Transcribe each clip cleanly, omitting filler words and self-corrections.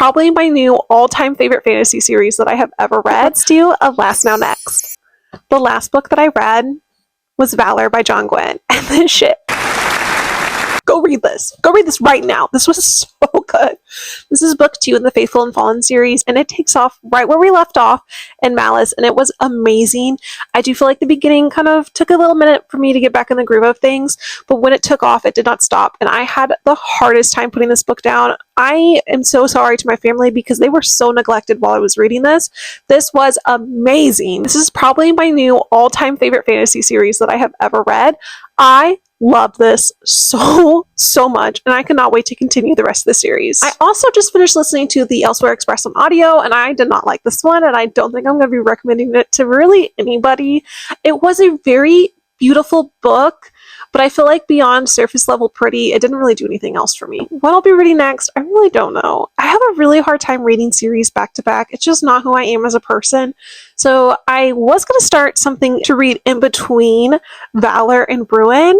probably my new all-time favorite fantasy series that I have ever read. Let's do a last now next. The last book that I read was Valor by John Gwynne. And then shit. Go read this. Go read this right now. This was so good. This is book 2 in the Faithful and Fallen series, and it takes off right where we left off in Malice, and it was amazing. I do feel like the beginning kind of took a little minute for me to get back in the groove of things, but when it took off, it did not stop, and I had the hardest time putting this book down. I am so sorry to my family because they were so neglected while I was reading this. This was amazing. This is probably my new all-time favorite fantasy series that I have ever read. I love this so much, and I cannot wait to continue the rest of the series. I also just finished listening to the Elsehwere Express on audio, and I did not like this one, and I don't think I'm going to be recommending it to really anybody. It was a very beautiful book, but I feel like beyond surface level pretty, it didn't really do anything else for me. What I'll be reading next, I really don't know. I have a really hard time reading series back to back. It's just not who I am as a person. So I was going to start something to read in between Valor and Ruin.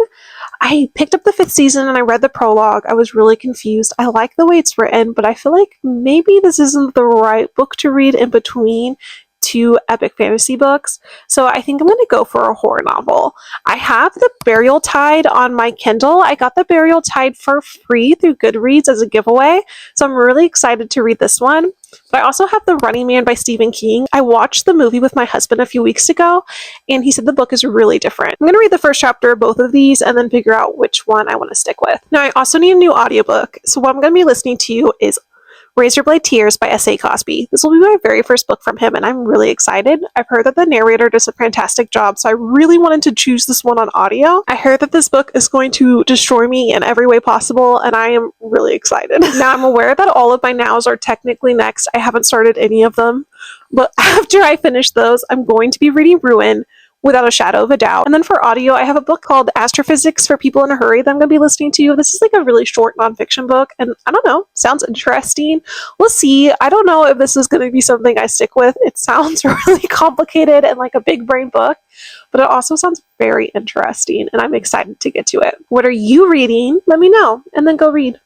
I picked up the 5th season and I read the prologue. I was really confused. I like the way it's written, but I feel like maybe this isn't the right book to read in between 2 epic fantasy books. So I think I'm going to go for a horror novel. I have the Burial Tide on my Kindle. I got the Burial Tide for free through Goodreads as a giveaway. So I'm really excited to read this one. But I also have The Running Man by Stephen King. I watched the movie with my husband a few weeks ago, and he said the book is really different. I'm going to read the first chapter of both of these and then figure out which one I want to stick with. Now, I also need a new audiobook, so what I'm going to be listening to is Razorblade Tears by SA Cosby. This will be my very first book from him, and I'm really excited. I've heard that the narrator does a fantastic job, so I really wanted to choose this one on audio. I heard that this book is going to destroy me in every way possible, and I am really excited. Now, I'm aware that all of my nows are technically next. I haven't started any of them, but after I finish those, I'm going to be reading Ruin without a shadow of a doubt. And then for audio, I have a book called Astrophysics for People in a Hurry that I'm going to be listening to. This is like a really short nonfiction book, and I don't know, sounds interesting. We'll see. I don't know if this is going to be something I stick with. It sounds really complicated and like a big brain book, but it also sounds very interesting, and I'm excited to get to it. What are you reading? Let me know, and then go read.